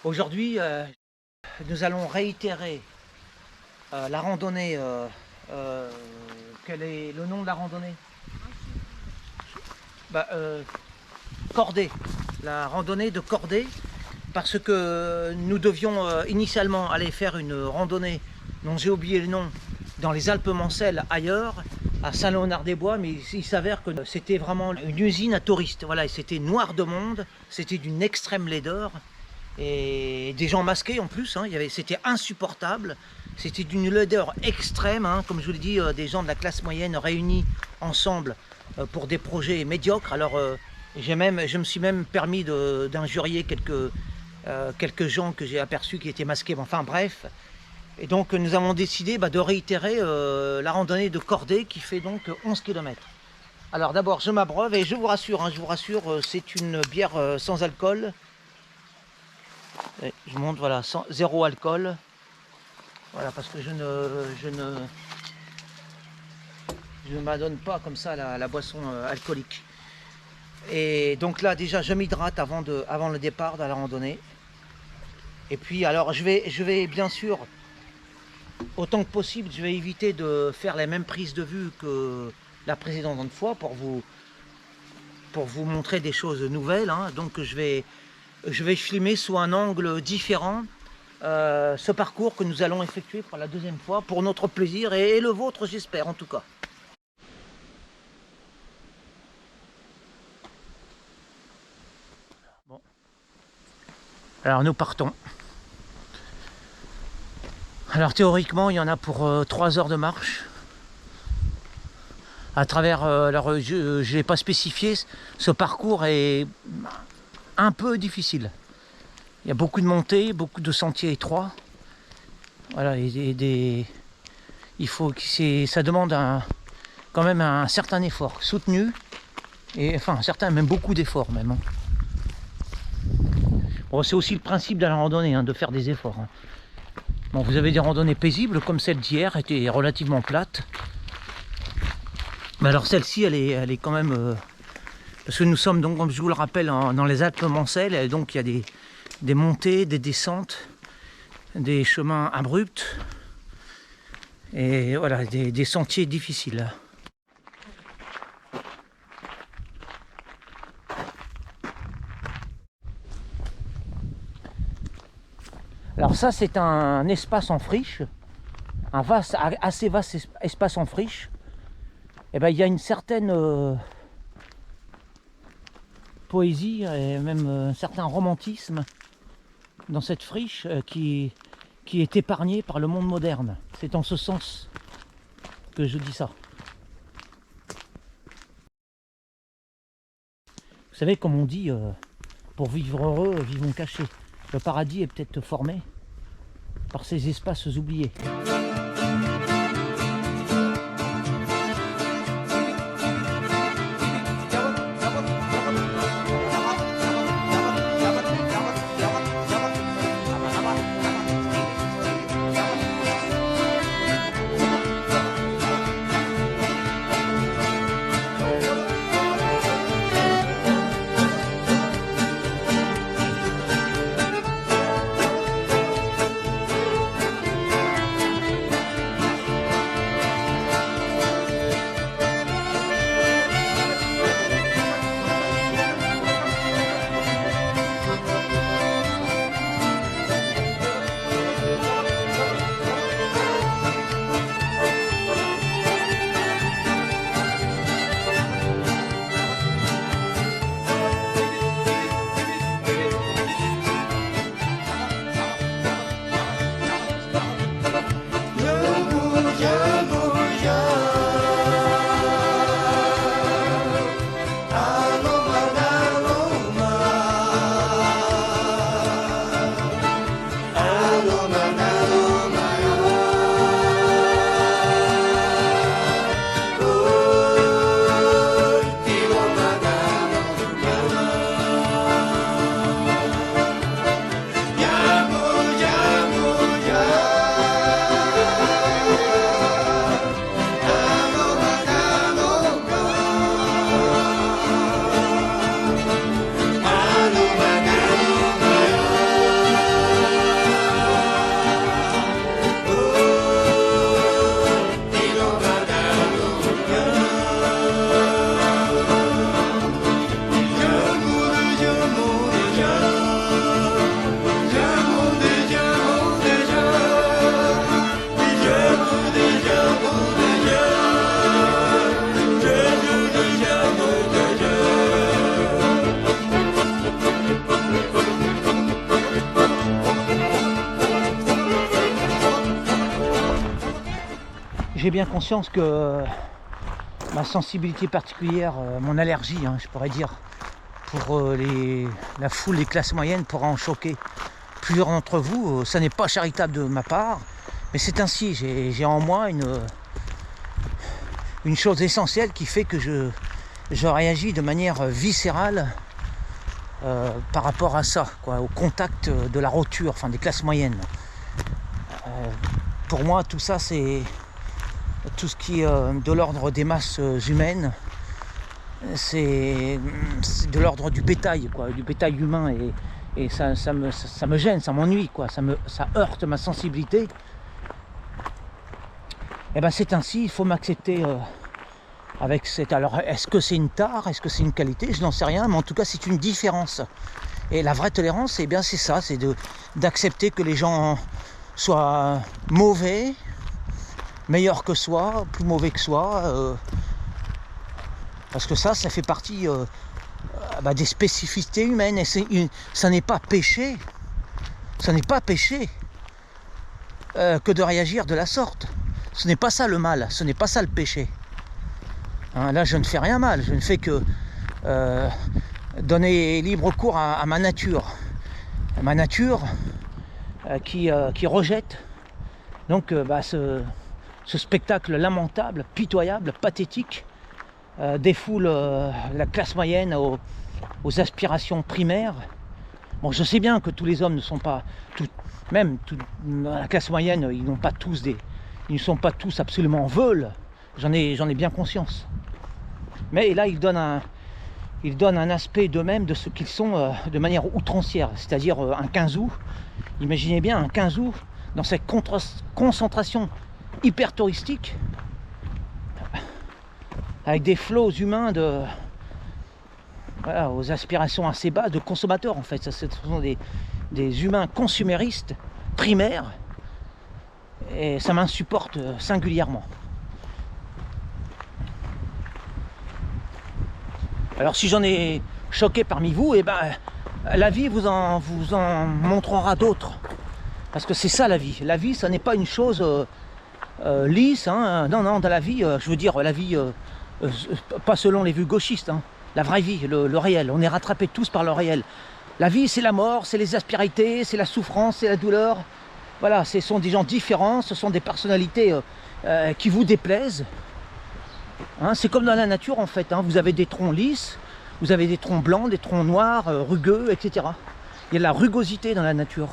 Aujourd'hui, nous allons réitérer la randonnée. Quel est le nom de la randonnée? Cordée. La randonnée de Cordée, parce que nous devions initialement aller faire une randonnée, dont j'ai oublié le nom, dans les Alpes-Mancelles ailleurs, à Saint-Léonard-des-Bois, mais il s'avère que c'était vraiment une usine à touristes. Voilà, c'était noir de monde, c'était d'une extrême laideur. Et des gens masqués en plus, hein, c'était insupportable, c'était d'une laideur extrême, hein, comme je vous l'ai dit, des gens de la classe moyenne réunis ensemble pour des projets médiocres. Alors je me suis même permis d'injurier quelques gens que j'ai aperçus qui étaient masqués, enfin bref. Et donc nous avons décidé de réitérer la randonnée de Cordée qui fait donc 11 km. Alors d'abord je m'abreuve et je vous rassure, c'est une bière sans alcool. Et je montre, voilà, zéro alcool. Voilà, parce que je ne m'adonne pas comme ça à la boisson alcoolique. Et donc là, déjà, je m'hydrate avant le départ de la randonnée. Et puis, alors, je vais bien sûr, autant que possible, je vais éviter de faire les mêmes prises de vue que la précédente fois pour vous montrer des choses nouvelles, hein. Donc, je vais filmer sous un angle différent ce parcours que nous allons effectuer pour la deuxième fois, pour notre plaisir et le vôtre, j'espère en tout cas. Bon. Alors nous partons. Alors théoriquement il y en a pour 3 heures de marche. À travers, alors je n'ai pas spécifié, ce parcours est un peu difficile. Il y a beaucoup de montées, beaucoup de sentiers étroits. Voilà, il faut que ça demande quand même un certain effort soutenu, et enfin même beaucoup d'efforts même. Hein. Bon, c'est aussi le principe de la randonnée, hein, de faire des efforts. Hein. Bon, vous avez des randonnées paisibles comme celle d'hier, était relativement plate. Mais alors celle-ci, elle est quand même parce que nous sommes donc, comme je vous le rappelle, dans les Alpes-Mancelles, et donc il y a des montées, des descentes, des chemins abrupts, et voilà, des sentiers difficiles. Alors ça, c'est un espace en friche, assez vaste espace en friche. Et ben il y a une certaine poésie et même un certain romantisme dans cette friche qui est épargnée par le monde moderne. C'est en ce sens que je dis ça. Vous savez, comme on dit, pour vivre heureux, vivons cachés. Le paradis est peut-être formé par ces espaces oubliés. j'ai bien conscience que ma sensibilité particulière, mon allergie, hein, je pourrais dire, pour la foule des classes moyennes pourra en choquer plusieurs d'entre vous. Ça n'est pas charitable de ma part, mais c'est ainsi. J'ai en moi une chose essentielle qui fait que je réagis de manière viscérale par rapport à ça, quoi, au contact de la roture, enfin des classes moyennes. Pour moi, tout ça, c'est tout ce qui est de l'ordre des masses humaines. C'est de l'ordre du bétail, quoi, du bétail humain, et ça me gêne, ça m'ennuie, quoi, ça heurte ma sensibilité. Et ben c'est ainsi, il faut m'accepter avec cette. Alors, est-ce que c'est une tare, est-ce que c'est une qualité, je n'en sais rien, mais en tout cas c'est une différence. Et la vraie tolérance, eh bien c'est ça, c'est d'accepter que les gens soient mauvais, meilleurs que soi, plus mauvais que soi. Parce que ça fait partie des spécificités humaines, et ça n'est pas péché, que de réagir de la sorte. Ce n'est pas ça le mal, ce n'est pas ça le péché. Hein, là, je ne fais rien mal, je ne fais que donner libre cours à ma nature. Ma nature qui rejette donc ce spectacle lamentable, pitoyable, pathétique, des foules, la classe moyenne aux aspirations primaires. Bon, je sais bien que tous les hommes ne sont pas, la classe moyenne, ils ne sont pas tous absolument veules. J'en ai bien conscience. Mais là, ils donnent un aspect d'eux-mêmes, de ce qu'ils sont, de manière outrancière. C'est-à-dire un 15 août. Imaginez bien un 15 août dans cette concentration hyper touristique, avec des flots humains aux aspirations assez basses, de consommateurs en fait. Ce sont des humains consuméristes, primaires, et ça m'insupporte singulièrement. Alors si j'en ai choqué parmi vous, la vie vous en montrera d'autres. Parce que c'est ça la vie. La vie, ça n'est pas une chose lisse. Hein. Non, dans la vie, je veux dire, la vie, pas selon les vues gauchistes. Hein. La vraie vie, le réel. On est rattrapés tous par le réel. La vie, c'est la mort, c'est les aspérités, c'est la souffrance, c'est la douleur. Voilà, ce sont des gens différents, ce sont des personnalités qui vous déplaisent. Hein, c'est comme dans la nature en fait, hein. Vous avez des troncs lisses, vous avez des troncs blancs, des troncs noirs, rugueux, etc. Il y a de la rugosité dans la nature,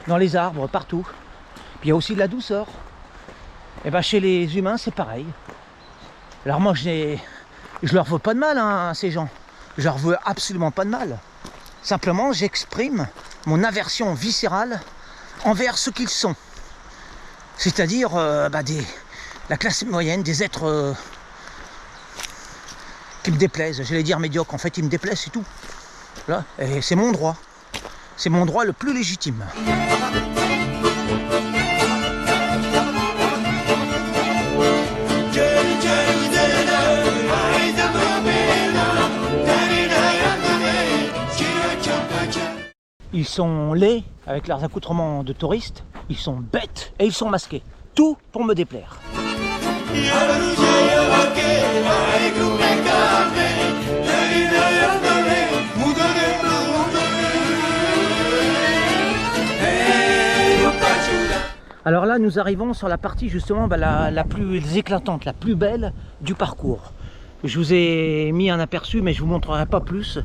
dans les arbres, partout. Puis il y a aussi de la douceur. Et chez les humains, c'est pareil. Alors moi, je leur veux pas de mal, hein, à ces gens. Je leur veux absolument pas de mal. Simplement, j'exprime mon aversion viscérale envers ce qu'ils sont. C'est-à-dire la classe moyenne, des êtres qui me déplaisent. J'allais dire médiocres, en fait ils me déplaisent, c'est tout. Là, et c'est mon droit. C'est mon droit le plus légitime. Ils sont laids avec leurs accoutrements de touristes, ils sont bêtes et ils sont masqués. Tout pour me déplaire. Alors là, nous arrivons sur la partie justement la plus éclatante, la plus belle du parcours. Je vous ai mis un aperçu, mais je vous montrerai pas plus.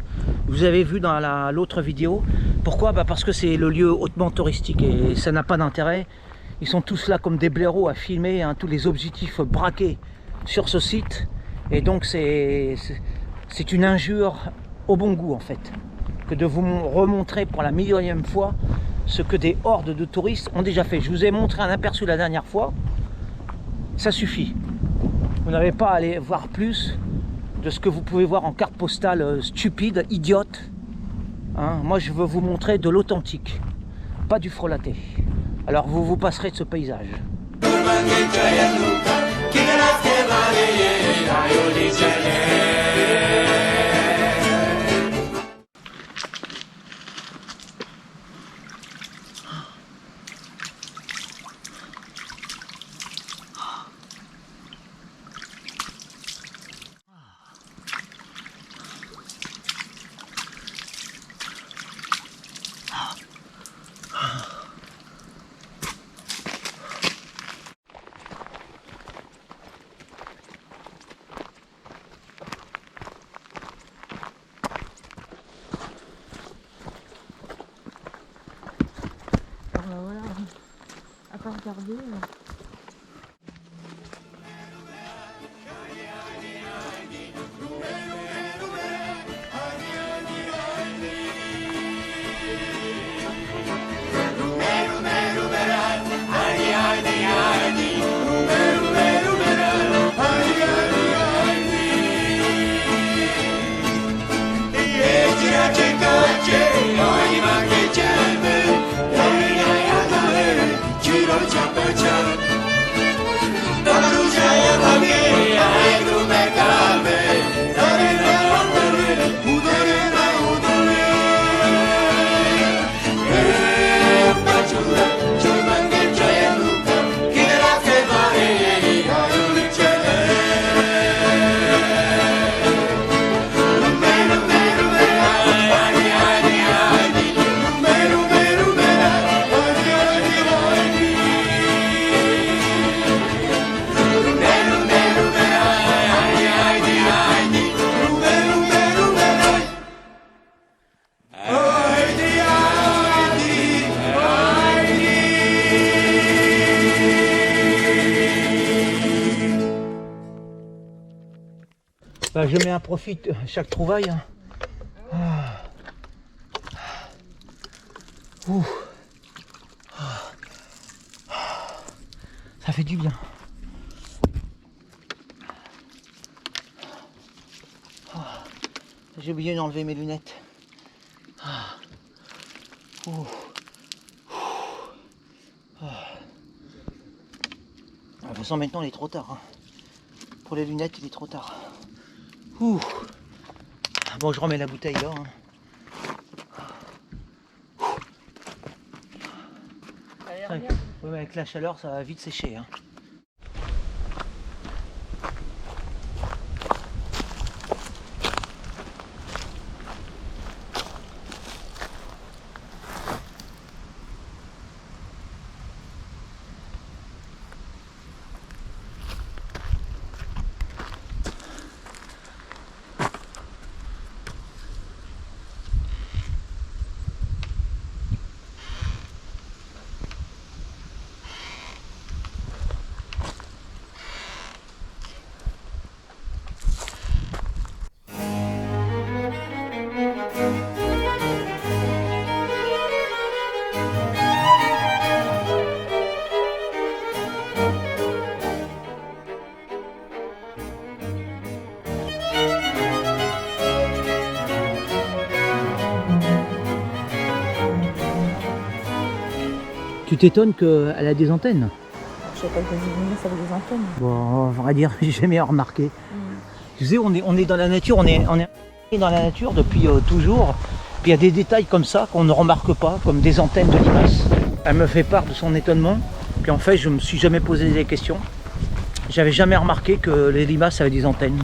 Vous avez vu dans l'autre vidéo. Pourquoi? Parce que c'est le lieu hautement touristique et ça n'a pas d'intérêt. Ils sont tous là comme des blaireaux à filmer, hein, tous les objectifs braqués sur ce site. Et donc c'est une injure au bon goût en fait, que de vous remontrer pour la millionième fois ce que des hordes de touristes ont déjà fait. Je vous ai montré un aperçu la dernière fois, ça suffit. Vous n'avez pas à aller voir plus de ce que vous pouvez voir en carte postale stupide, idiote. Hein, moi je veux vous montrer de l'authentique, pas du frelaté. Alors vous passerez de ce paysage. regarder. Bah, je mets un profit chaque trouvaille. Hein. Ah. Ouh. Ça fait du bien. J'ai oublié d'enlever mes lunettes. Ouh. De toute façon maintenant il est trop tard. Hein. Pour les lunettes il est trop tard. Ouh. Bon, je remets la bouteille là. Hein. Ouais, mais avec la chaleur ça va vite sécher. Hein. Tu t'étonnes qu'elle a des antennes? Je sais pas que les limaces avaient des antennes. Bon, on va dire, j'ai jamais remarqué. Tu sais, on est dans la nature, on est dans la nature depuis toujours. Puis il y a des détails comme ça qu'on ne remarque pas, comme des antennes de limaces. Elle me fait part de son étonnement. Puis en fait, je me suis jamais posé des questions. J'avais jamais remarqué que les limaces avaient des antennes.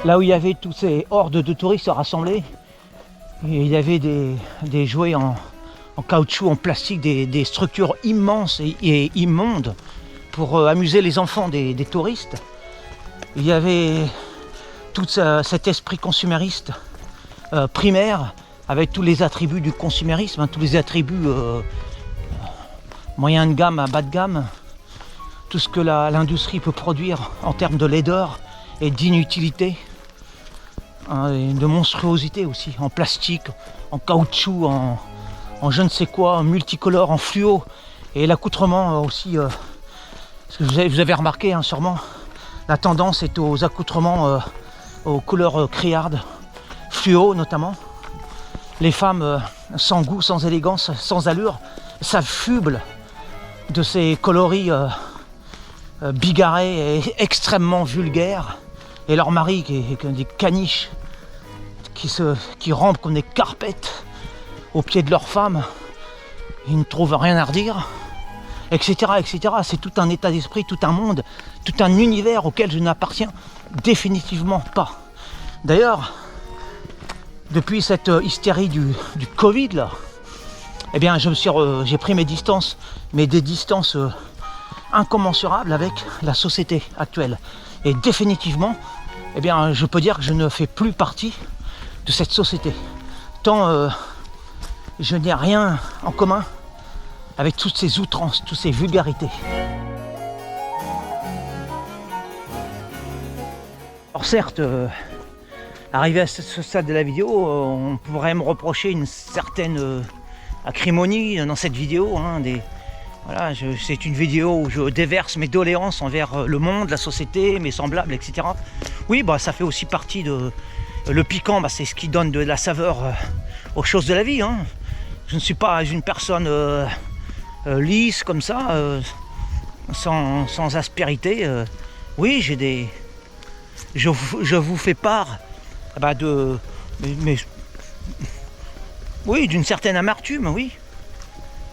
là où il y avait tous ces hordes de touristes rassemblés. Et il y avait des jouets en caoutchouc, en plastique, des structures immenses et immondes pour amuser les enfants des touristes. Il y avait tout cet esprit consumériste primaire avec tous les attributs du consumérisme, hein, tous les attributs moyen de gamme à bas de gamme, tout ce que l'industrie peut produire en termes de laideur et d'inutilité, hein, et de monstruosité aussi, en plastique, en caoutchouc, en je ne sais quoi, en multicolore, en fluo, et l'accoutrement aussi, parce que vous avez remarqué hein, sûrement, la tendance est aux accoutrements aux couleurs criardes, fluo notamment. Les femmes sans goût, sans élégance, sans allure, s'affublent de ces coloris bigarrés et extrêmement vulgaires. Et leur mari qui est des caniches qui rampent comme des carpettes au pied de leur femme, ils ne trouvent rien à redire, etc. etc. C'est tout un état d'esprit, tout un monde, tout un univers auquel je n'appartiens définitivement pas. D'ailleurs, depuis cette hystérie du Covid là, eh bien j'ai pris mes distances, mais des distances incommensurables avec la société actuelle. Et définitivement, eh bien je peux dire que je ne fais plus partie de cette société. Tant je n'ai rien en commun avec toutes ces outrances, toutes ces vulgarités. Alors certes, arrivé à ce stade de la vidéo, on pourrait me reprocher une certaine acrimonie dans cette vidéo. Hein, voilà, c'est une vidéo où je déverse mes doléances envers le monde, la société, mes semblables, etc. Oui, bah, ça fait aussi partie de... Le piquant, bah, c'est ce qui donne de la saveur aux choses de la vie. Hein. Je ne suis pas une personne lisse comme ça, sans aspérité. Oui, j'ai des... Je vous fais part bah, oui, d'une certaine amertume, oui.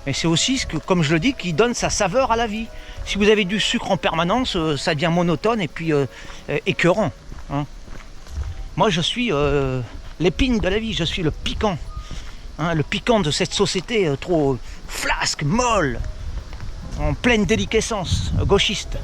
Mais c'est aussi ce que, comme je le dis, qui donne sa saveur à la vie. Si vous avez du sucre en permanence, ça devient monotone et puis écœurant. Hein. Moi, je suis l'épine de la vie, je suis le piquant. Hein, le piquant de cette société trop flasque, molle, en pleine déliquescence, gauchiste.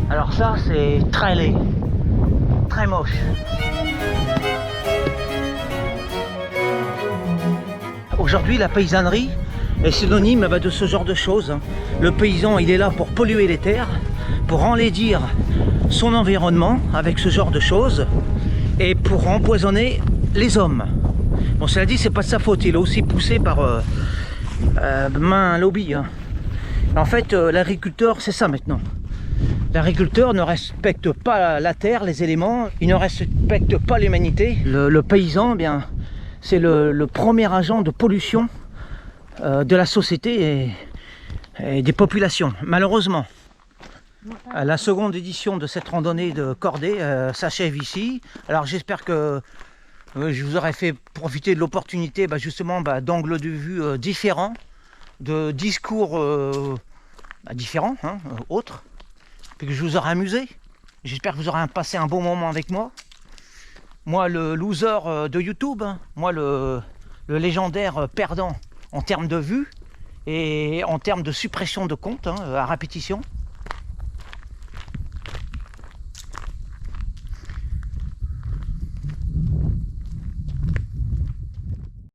Alors ça, c'est très laid, très moche. Aujourd'hui, la paysannerie est synonyme de ce genre de choses. Le paysan, il est là pour polluer les terres, pour enlaidir son environnement avec ce genre de choses et pour empoisonner les hommes. Bon, cela dit, c'est pas de sa faute, il est aussi poussé par main lobby. Hein. En fait, l'agriculteur, c'est ça maintenant. L'agriculteur ne respecte pas la terre, les éléments, il ne respecte pas l'humanité. Le paysan, eh bien, c'est le premier agent de pollution de la société et des populations. Malheureusement, la seconde édition de cette randonnée de cordée s'achève ici. Alors j'espère que je vous aurai fait profiter de l'opportunité justement d'angles de vue différents, de discours différents, hein, autres. Que je vous aurai amusé. J'espère que vous aurez passé un bon moment avec moi. Moi, le loser de YouTube, hein. Moi, le légendaire perdant en termes de vues Et en termes de suppression de comptes, hein, à répétition,